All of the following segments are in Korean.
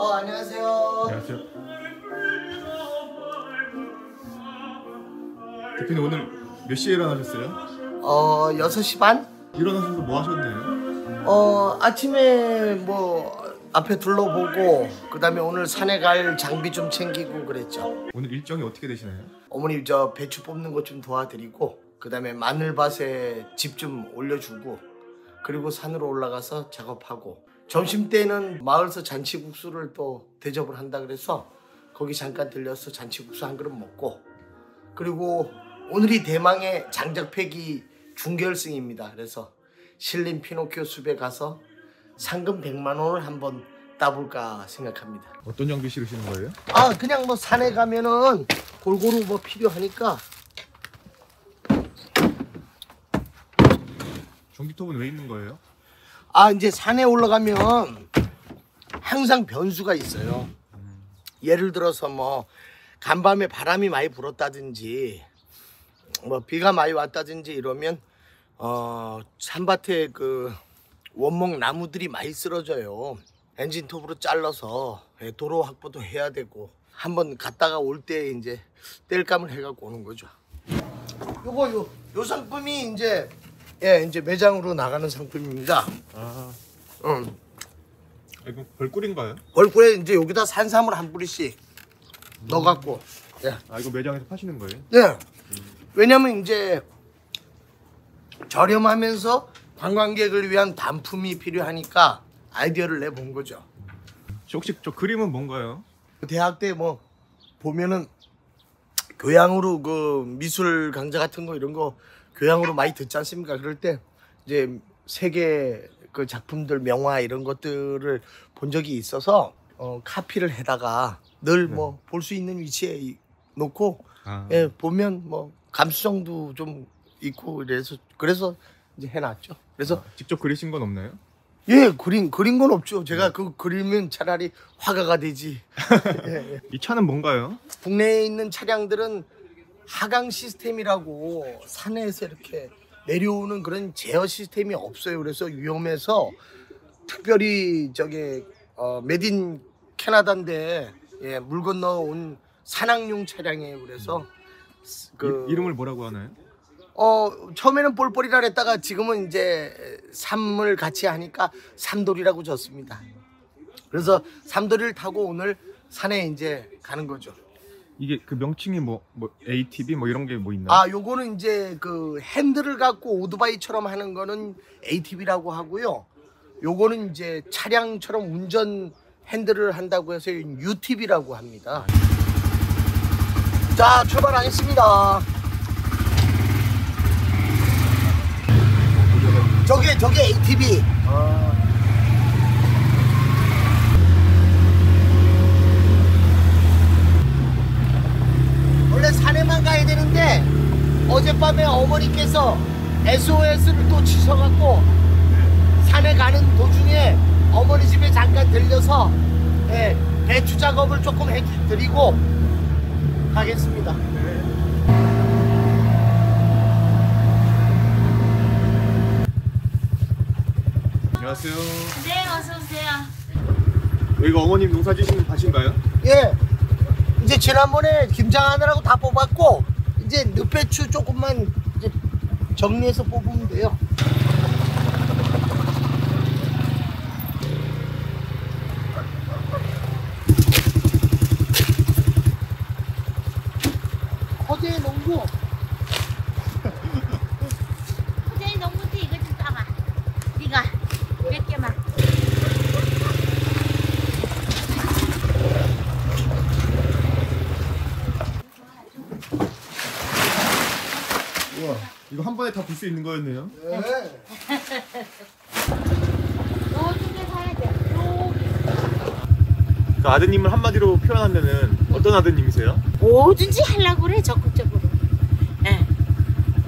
안녕하세요. 안녕하세요. 대표님 오늘 몇 시에 일어나셨어요? 6시 반? 일어나셔서 뭐 하셨네요? 아침에 뭐 앞에 둘러보고 그 다음에 오늘 산에 갈 장비 좀 챙기고 그랬죠. 오늘 일정이 어떻게 되시나요? 어머니 저 배추 뽑는 것 좀 도와드리고 그 다음에 마늘밭에 집 좀 올려주고 그리고 산으로 올라가서 작업하고 점심때는 마을서 잔치국수를 또 대접을 한다 그래서 거기 잠깐 들려서 잔치국수 한 그릇 먹고 그리고 오늘이 대망의 장작패기 준결승입니다. 그래서 신림 피노키오 숲에 가서 상금 100만 원을 한번 따볼까 생각합니다. 어떤 장비 실으시는 거예요? 그냥 뭐 산에 가면은 골고루 뭐 필요하니까. 전기톱은 왜 있는 거예요? 이제 산에 올라가면 항상 변수가 있어요. 예를 들어서 뭐 간밤에 바람이 많이 불었다든지 뭐 비가 많이 왔다든지 이러면 산밭에 그 원목 나무들이 많이 쓰러져요. 엔진톱으로 잘라서 도로 확보도 해야 되고 한번 갔다가 올 때 이제 땔감을 해갖고 오는 거죠. 요 상품이 이제 이제 매장으로 나가는 상품입니다. 이거 벌꿀인가요? 벌꿀에 이제 여기다 산삼을 한 뿌리씩 넣어갖고. 이거 매장에서 파시는 거예요? 네. 왜냐면 이제 저렴하면서 관광객을 위한 단품이 필요하니까 아이디어를 내본 거죠. 혹시 저 그림은 뭔가요? 대학 때 뭐 보면은 교양으로 그 미술 강좌 같은 거 이런 거 교양으로 많이 듣지 않습니까? 그럴 때 이제 세계 그 작품들 명화 이런 것들을 본 적이 있어서 카피를 해다가 늘 뭐 볼 수 있는 위치에 놓고 보면 뭐 감수성도 좀 있고 그래서 이제 해놨죠. 그래서 직접 그리신 건 없나요? 그린 건 없죠. 제가 그 그리면 차라리 화가가 되지. 이 차는 뭔가요? 국내에 있는 차량들은 하강 시스템이라고 산에서 이렇게 내려오는 그런 제어 시스템이 없어요. 그래서 위험해서 특별히 메딘 캐나다인데 물 건너 온 산악용 차량이에요. 그래서 이름을 뭐라고 하나요? 처음에는 볼볼이라 했다가 지금은 이제 삼을 같이 하니까 삼돌이라고 졌습니다. 그래서 삼돌이를 타고 오늘 산에 이제 가는 거죠. 이게 그 명칭이 뭐 ATV 뭐 이런 게 뭐 있나요? 요거는 이제 그 핸들을 갖고 오토바이처럼 하는 거는 ATV라고 하고요. 요거는 이제 차량처럼 운전 핸들을 한다고 해서 UTV라고 합니다. 자, 출발하겠습니다. 저게 ATV. 원래 산에만 가야 되는데 어젯밤에 어머니께서 SOS를 또 치셔갖고 산에 가는 도중에 어머니 집에 잠깐 들려서 배추 작업을 조금 해드리고 가겠습니다. 안녕하세요. 네, 어서 오세요. 여기가 어머님 농사 지시는 밭인가요? 이제 지난번에 김장하느라고 다 뽑았고 이제 늪배추 조금만 이제 정리해서 뽑으면 돼요. 허재 농구. 호재이 농구도 이거 좀 따봐. 네가 몇 개만. 우와, 이거 한 번에 다 볼 수 있는 거였네요. 요쪽에 사야 돼. 그 아드님을 한마디로 표현하면은 어떤 아드님이세요? 뭐든지 하려고 그래, 적극적으로.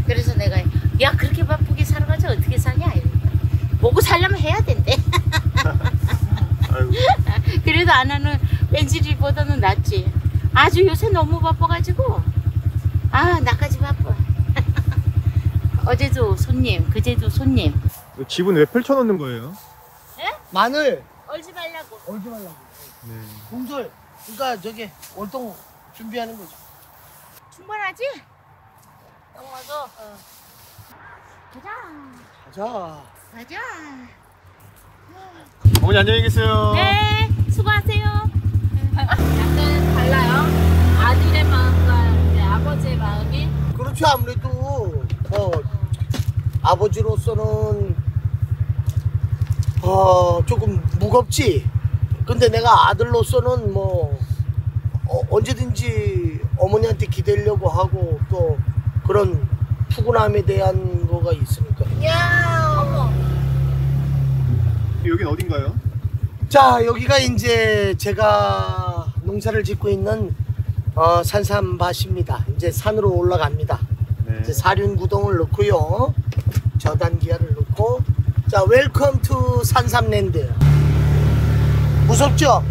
그래서 내가 야 그렇게 바쁘게 살아가지고 어떻게 사냐 이러니까 먹고 살려면 해야 된대. 그래도 안 하는 뺀질이보다는 낫지. 아주 요새 너무 바빠가지고 나까지 바빠. 어제도 손님, 그제도 손님. 집은 왜 펼쳐놓는 거예요? 마늘 얼지 말라고. 얼지 말라고. 네. 공설, 그러니까 저기 월동 준비하는 거죠. 충분하지? 딱 맞아. 가자. 가자. 가자. 어머니 안녕히 계세요. 네, 수고하세요. 약간 달라요. 아들의 마음과 이제 아버지의 마음이. 그렇죠. 아무래도 아버지로서는 조금 무겁지. 근데 내가 아들로서는 언제든지 어머니한테 기대려고 하고 또 그런 푸근함에 대한 거가 있으니까. 야, 어머. 여긴 어딘가요? 자, 여기가 이제 제가 농사를 짓고 있는 산삼밭입니다. 이제 산으로 올라갑니다. 네. 이제 사륜구동을 넣고요. 저단기아를 넣고. 자, 웰컴 투 산삼랜드. 무섭죠?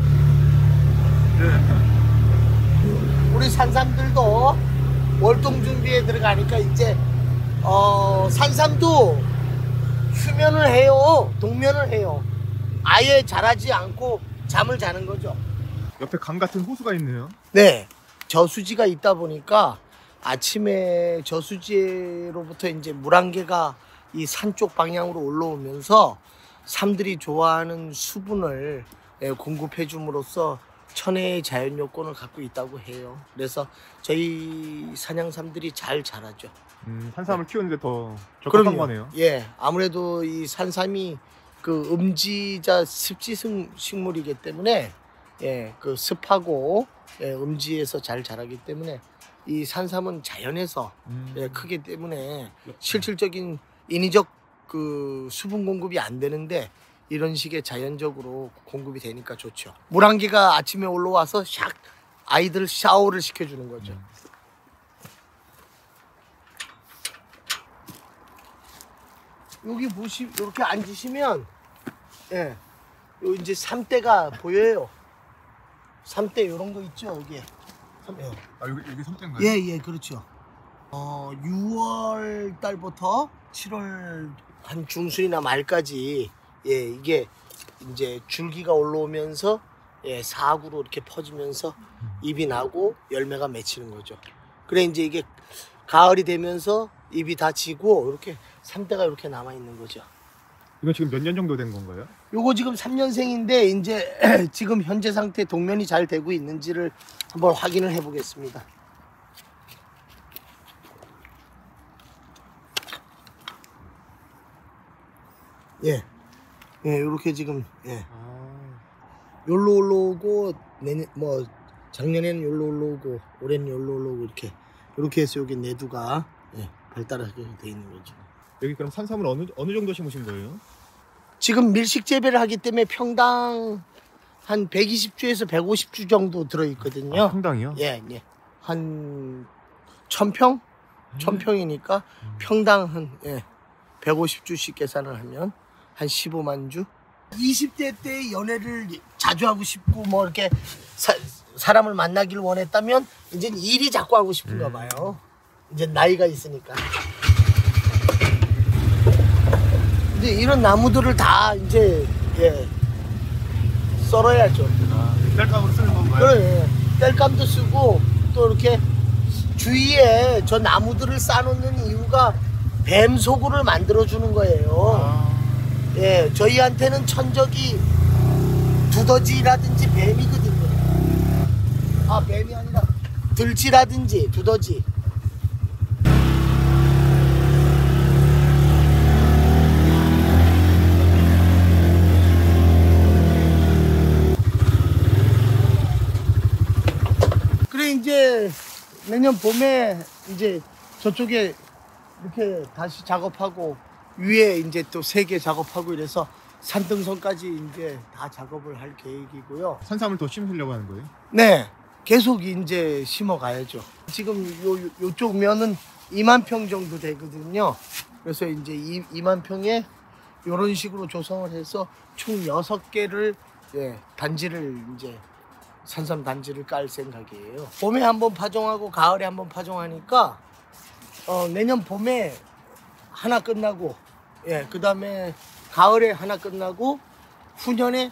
네. 우리 산삼들도 월동 준비에 들어가니까 이제 산삼도 수면을 해요. 동면을 해요. 아예 자라지 않고 잠을 자는 거죠. 옆에 강 같은 호수가 있네요. 네, 저수지가 있다 보니까 아침에 저수지로부터 이제 물안개가 이 산 쪽 방향으로 올라오면서 삼들이 좋아하는 수분을 공급해 줌으로써 천혜의 자연 요건을 갖고 있다고 해요. 그래서 저희 사냥삼들이 잘 자라죠. 산삼을 키우는데 더 적합한 그럼요. 거네요. 예, 아무래도 이 산삼이 그 음지자 습지 식물이기 때문에 그 습하고 음지에서 잘 자라기 때문에 이 산삼은 자연에서 크기 때문에 실질적인 인위적 그 수분 공급이 안 되는데 이런 식의 자연적으로 공급이 되니까 좋죠. 물안개가 아침에 올라와서 샥 아이들 샤워를 시켜주는 거죠. 여기 이렇게 앉으시면 요 이제 삼대가 보여요. 삼대 이런 거 있죠, 여기. 여기 섬대인가요? 예, 그렇죠. 6월 달부터 7월 한 중순이나 말까지 이게 이제 줄기가 올라오면서 사구로 이렇게 퍼지면서 잎이 나고 열매가 맺히는 거죠. 그래 이제 이게 가을이 되면서 잎이 다 지고 이렇게 삼대가 이렇게 남아 있는 거죠. 이건 지금 몇 년 정도 된 건가요? 요거 지금 3년생인데 이제 지금 현재 상태 동면이 잘 되고 있는지를 한번 확인을 해 보겠습니다. 요렇게 지금 요로 올라오고 내년 작년에는 요로 올라오고 올해는 요로 올라오고 이렇게 해서 여기 내두가 발달하게 돼 있는 거죠. 여기 그럼 산삼을 어느 정도 심으신 거예요? 지금 밀식 재배를 하기 때문에 평당 한 120주에서 150주 정도 들어있거든요. 평당이요? 예. 한 1000평? 1000평이니까 평당 한 150주씩 계산을 하면 한 15만 주? 20대 때 연애를 자주 하고 싶고 이렇게 사람을 만나길 원했다면 이제 일이 자꾸 하고 싶은가 봐요. 이제 나이가 있으니까. 이제 이런 나무들을 다 이제 썰어야죠. 뗄감으로 쓰는 건가요? 그래, 뗄감도 쓰고 또 이렇게 주위에 저 나무들을 쌓아놓는 이유가 뱀 소굴을 만들어 주는 거예요. 저희한테는 천적이 두더지라든지 뱀이거든요. 뱀이 아니라 들쥐라든지 두더지. 그래 이제 내년 봄에 이제 저쪽에 이렇게 다시 작업하고 위에 이제 또 3개 작업하고 이래서 산등선까지 이제 다 작업을 할 계획이고요. 산삼을 더 심으려고 하는 거예요? 네, 계속 이제 심어 가야죠. 지금 요쪽 면은 2만 평 정도 되거든요. 그래서 이제 2만 평에 이런 식으로 조성을 해서 총 6개를 단지를 이제 산삼 단지를 깔 생각이에요. 봄에 한번 파종하고 가을에 한번 파종하니까 내년 봄에 하나 끝나고 그 다음에 가을에 하나 끝나고 후년에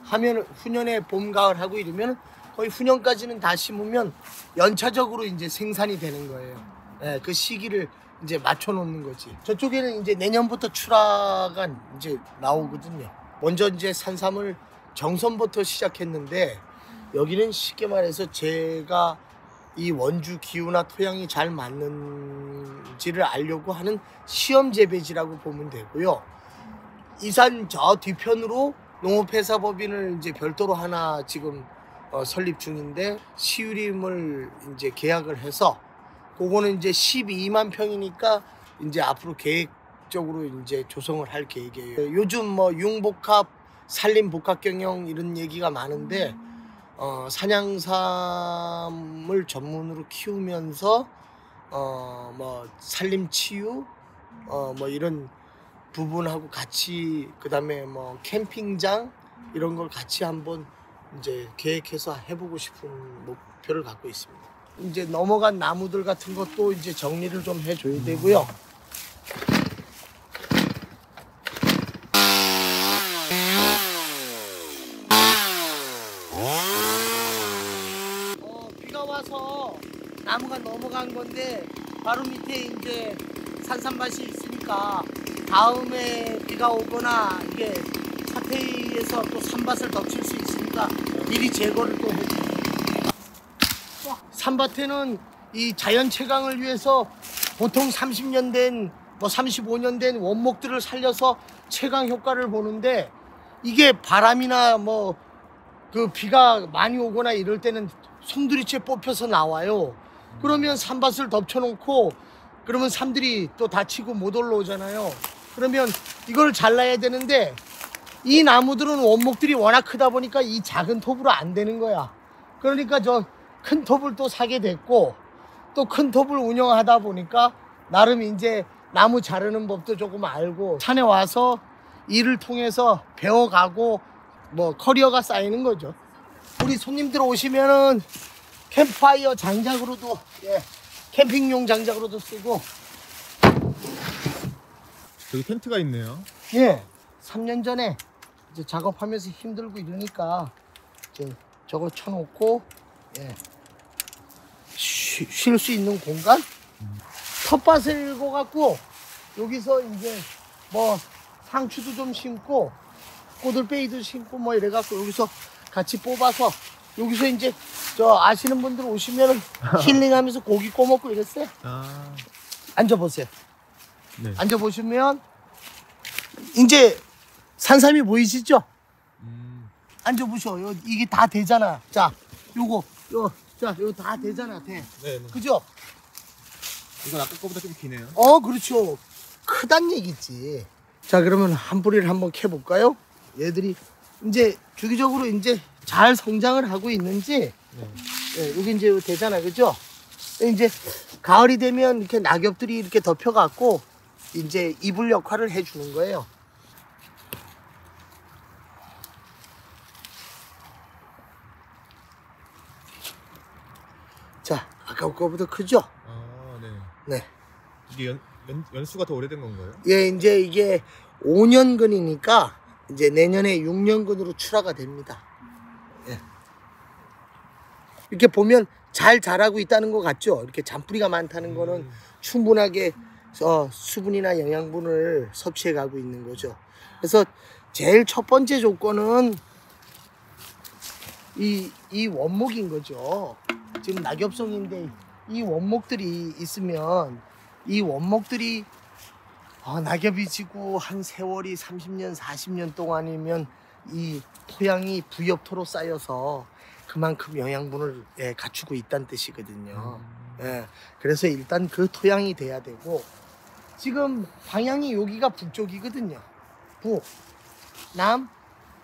하면 후년에 봄, 가을 하고 이러면 거의 후년까지는 다 심으면 연차적으로 이제 생산이 되는 거예요. 예, 그 시기를 이제 맞춰 놓는 거지. 저쪽에는 이제 내년부터 출하가 이제 나오거든요. 먼저 이제 산삼을 정선부터 시작했는데 여기는 쉽게 말해서 제가 이 원주 기후나 토양이 잘 맞는지를 알려고 하는 시험 재배지라고 보면 되고요. 이산 저 뒤편으로 농업회사법인을 이제 별도로 하나 지금 설립 중인데 시유림을 이제 계약을 해서 그거는 이제 12만 평이니까 이제 앞으로 계획적으로 이제 조성을 할 계획이에요. 요즘 뭐 융복합, 산림복합 경영 이런 얘기가 많은데 산양삼을 전문으로 키우면서 뭐 산림치유 뭐 이런 부분하고 같이 그다음에 뭐 캠핑장 이런 걸 같이 한번 이제 계획해서 해보고 싶은 목표를 갖고 있습니다. 이제 넘어간 나무들 같은 것도 이제 정리를 좀 해줘야 되고요. 비가 와서 나무가 넘어간 건데 바로 밑에 이제 산삼밭이 있으니까 다음에 비가 오거나 이게 사태에서 또 산밭을 덮칠 수 있으니까 미리 제거를 또 해줍니다. 산밭에는 이 자연 채광을 위해서 보통 30년 된, 뭐 35년 된 원목들을 살려서 채광 효과를 보는데 이게 바람이나 뭐 그 비가 많이 오거나 이럴 때는 송두리째 뽑혀서 나와요. 그러면 산밭을 덮쳐놓고 그러면 삼들이 또 다치고 못 올라오잖아요. 그러면 이걸 잘라야 되는데 이 나무들은 원목들이 워낙 크다 보니까 이 작은 톱으로 안 되는 거야. 그러니까 저 큰 톱을 또 사게 됐고 또 큰 톱을 운영하다 보니까 나름 이제 나무 자르는 법도 조금 알고 산에 와서 일을 통해서 배워가고 뭐 커리어가 쌓이는 거죠. 우리 손님들 오시면은 캠프파이어 장작으로도 캠핑용 장작으로도 쓰고. 여기 텐트가 있네요. 3년 전에 이제 작업하면서 힘들고 이러니까 이제 저거 쳐놓고 쉴 수 있는 공간? 텃밭을 읽어갖고 여기서 이제 뭐 상추도 좀 심고 꼬들빼기도 심고 뭐 이래갖고 여기서 같이 뽑아서 여기서 이제 저 아시는 분들 오시면 힐링하면서 고기 꼬먹고 이랬어요. 앉아보세요. 네. 앉아보시면 이제 산삼이 보이시죠? 앉아보셔. 이게 다 되잖아. 자, 요거 다 되잖아. 돼. 네. 그죠? 이건 아까 거보다 좀 기네요. 그렇죠. 크단 얘기지. 자, 그러면 한 뿌리를 한번 캐볼까요? 얘들이 이제 주기적으로 이제 잘 성장을 하고 있는지, 여기 이제 되잖아. 그죠? 이제 가을이 되면 이렇게 낙엽들이 이렇게 덮여갖고 이제 이불 역할을 해주는 거예요. 자, 아까 거보다 크죠? 네. 이게 연수가 더 오래된 건가요? 이제 이게 5년근이니까 이제 내년에 6년근으로 출하가 됩니다. 이렇게 보면 잘 자라고 있다는 것 같죠? 이렇게 잔뿌리가 많다는 거는 충분하게 수분이나 영양분을 섭취해 가고 있는 거죠. 그래서 제일 첫 번째 조건은 이 원목인 거죠. 지금 낙엽송인데 이 원목들이 있으면 이 원목들이 낙엽이 지고 한 세월이 30년 40년 동안이면 이 토양이 부엽토로 쌓여서 그만큼 영양분을 갖추고 있다는 뜻이거든요. 그래서 일단 그 토양이 돼야 되고, 지금 방향이 여기가 북쪽이거든요. 북, 남,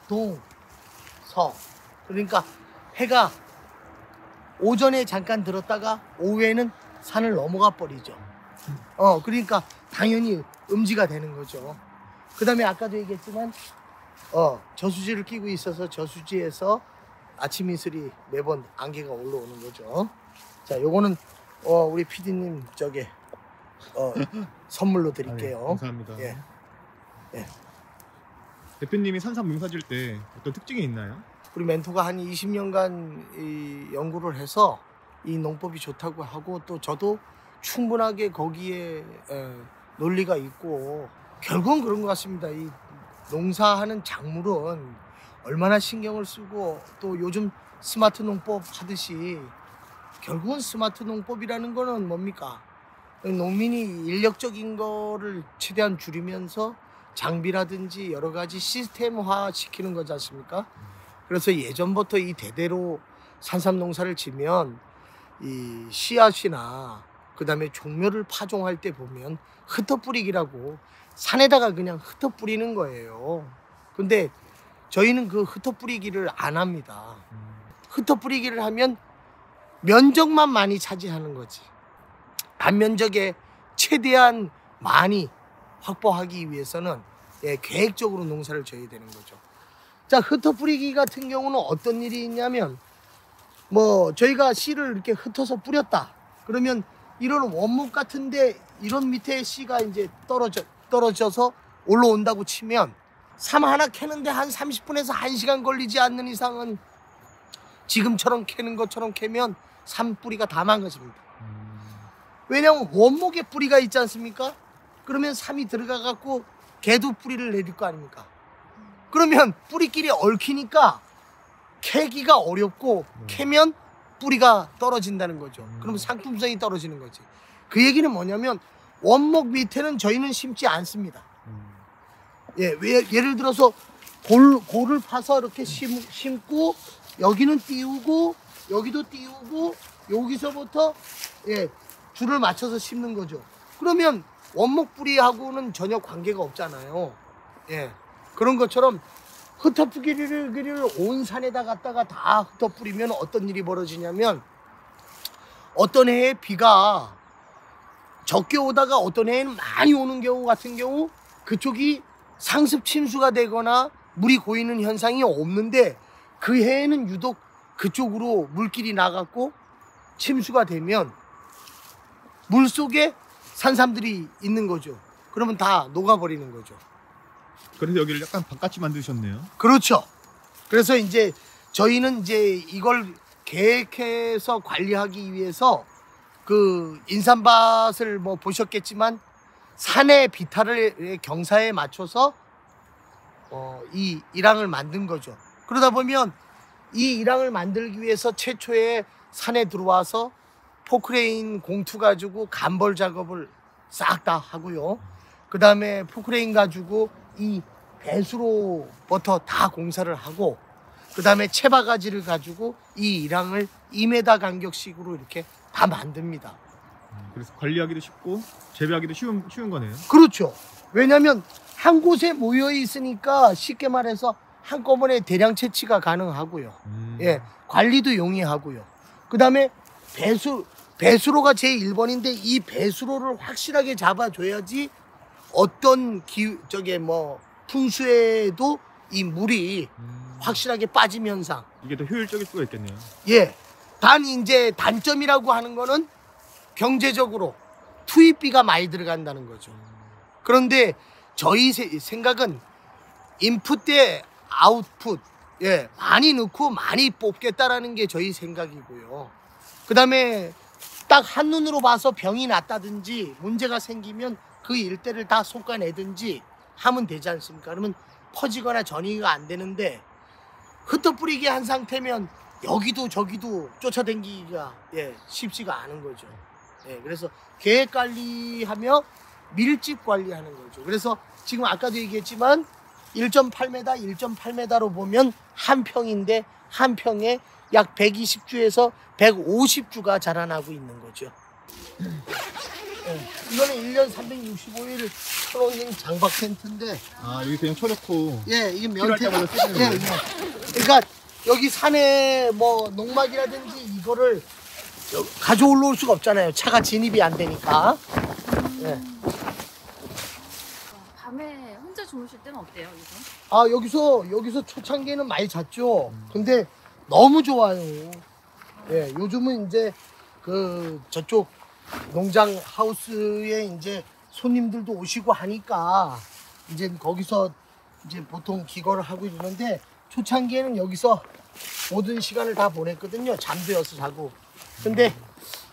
동, 서. 그러니까 해가 오전에 잠깐 들었다가 오후에는 산을 넘어가 버리죠. 그러니까 당연히 음지가 되는 거죠. 그 다음에 아까도 얘기했지만 저수지를 끼고 있어서 저수지에서 아침 이슬이 매번 안개가 올라오는 거죠. 자, 요거는 우리 PD님 선물로 드릴게요. 네, 감사합니다. 대표님이 산삼 농사 지을 때 어떤 특징이 있나요? 우리 멘토가 한 20년간 이 연구를 해서 이 농법이 좋다고 하고 또 저도 충분하게 거기에 논리가 있고 결국은 그런 것 같습니다. 이 농사하는 작물은 얼마나 신경을 쓰고 또 요즘 스마트 농법 하듯이 결국은 스마트 농법이라는 거는 뭡니까? 농민이 인력적인 거를 최대한 줄이면서 장비라든지 여러 가지 시스템화 시키는 거지 않습니까? 그래서 예전부터 이 대대로 산삼 농사를 지면 이 씨앗이나 그 다음에 종묘를 파종할 때 보면 흩어뿌리기라고 산에다가 그냥 흩어뿌리는 거예요. 근데 저희는 그 흩어뿌리기를 안 합니다. 흩어뿌리기를 하면 면적만 많이 차지하는 거지. 단면적에 최대한 많이 확보하기 위해서는 계획적으로 농사를 져야 되는 거죠. 자, 흩어뿌리기 같은 경우는 어떤 일이 있냐면 뭐 저희가 씨를 이렇게 흩어서 뿌렸다. 그러면 이런 원목 같은데 이런 밑에 씨가 이제 떨어져서 올라온다고 치면 삶 하나 캐는데 한 30분에서 1시간 걸리지 않는 이상은 지금처럼 캐는 것처럼 캐면 삶 뿌리가 다 망가집니다. 왜냐하면 원목에 뿌리가 있지 않습니까? 그러면 삶이 들어가 갖고 개도 뿌리를 내릴 거 아닙니까? 그러면 뿌리끼리 얽히니까 캐기가 어렵고 캐면 뿌리가 떨어진다는 거죠. 그러면 상품성이 떨어지는 거지. 그 얘기는 뭐냐면 원목 밑에는 저희는 심지 않습니다. 예를 들어서 골을 파서 이렇게 심고 여기는 띄우고 여기도 띄우고 여기서부터 줄을 맞춰서 심는 거죠. 그러면 원목 뿌리하고는 전혀 관계가 없잖아요. 그런 것처럼 흩어뿌리기를 온 산에다 갖다가 다 흩어뿌리면 어떤 일이 벌어지냐면 어떤 해에 비가 적게 오다가 어떤 해에는 많이 오는 경우 같은 경우 그쪽이 상습 침수가 되거나 물이 고이는 현상이 없는데 그 해에는 유독 그쪽으로 물길이 나갔고 침수가 되면 물속에 산삼들이 있는 거죠. 그러면 다 녹아버리는 거죠. 그래서 여기를 약간 바깥이 만드셨네요. 그렇죠. 그래서 이제 저희는 이제 이걸 계획해서 관리하기 위해서 그 인삼밭을 뭐 보셨겠지만 산의 비탈을 경사에 맞춰서 이 일항을 만든 거죠. 그러다 보면 이 일항을 만들기 위해서 최초에 산에 들어와서 포크레인 공투 가지고 간벌 작업을 싹 다 하고요. 그 다음에 포크레인 가지고 이 배수로부터 다 공사를 하고 그 다음에 채바가지를 가지고 이 일항을 2m 간격식으로 이렇게 다 만듭니다. 그래서 관리하기도 쉽고 재배하기도 쉬운 거네요. 그렇죠. 왜냐하면 한 곳에 모여 있으니까 쉽게 말해서 한꺼번에 대량 채취가 가능하고요. 관리도 용이하고요. 그 다음에 배수로가 제 1번인데 이 배수로를 확실하게 잡아줘야지 어떤 풍수에도 이 물이 확실하게 빠짐 현상. 이게 더 효율적일 수가 있겠네요. 단 이제 단점이라고 하는 거는 경제적으로 투입비가 많이 들어간다는 거죠. 그런데 저희 생각은 인풋 대 아웃풋 많이 넣고 많이 뽑겠다라는 게 저희 생각이고요. 그 다음에 딱 한눈으로 봐서 병이 났다든지 문제가 생기면 그 일대를 다 솎아내든지 하면 되지 않습니까? 그러면 퍼지거나 전이가 안 되는데 흩어뿌리게 한 상태면 여기도 저기도 쫓아다니기가 쉽지가 않은 거죠. 그래서 계획 관리하며 밀집 관리하는 거죠. 그래서 지금 아까도 얘기했지만 1.8m, 1.8m로 보면 한 평인데 한 평에 약 120주에서 150주가 자라나고 있는 거죠. 이거는 1년 365일 철옹행 장박 텐트인데 여기 그냥 쳐놓고 이게 필요할 때마다 쓰시는 거예요? 그러니까 여기 산에 뭐 농막이라든지 이거를 가져올 수가 없잖아요. 차가 진입이 안 되니까. 밤에 혼자 주무실 때는 어때요, 여기서? 여기서 초창기에는 많이 잤죠. 근데 너무 좋아요. 요즘은 이제 저쪽 농장 하우스에 이제 손님들도 오시고 하니까 이제 거기서 이제 보통 기거를 하고 있는데 초창기에는 여기서 모든 시간을 다 보냈거든요. 잠도 여기서 자고. 근데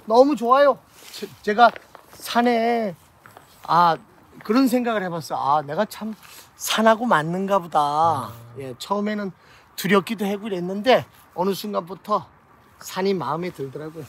너무 좋아요. 제가 산에 그런 생각을 해봤어. 내가 참 산하고 맞는가 보다. 예, 처음에는 두렵기도 하고 그랬는데 어느 순간부터 산이 마음에 들더라고요.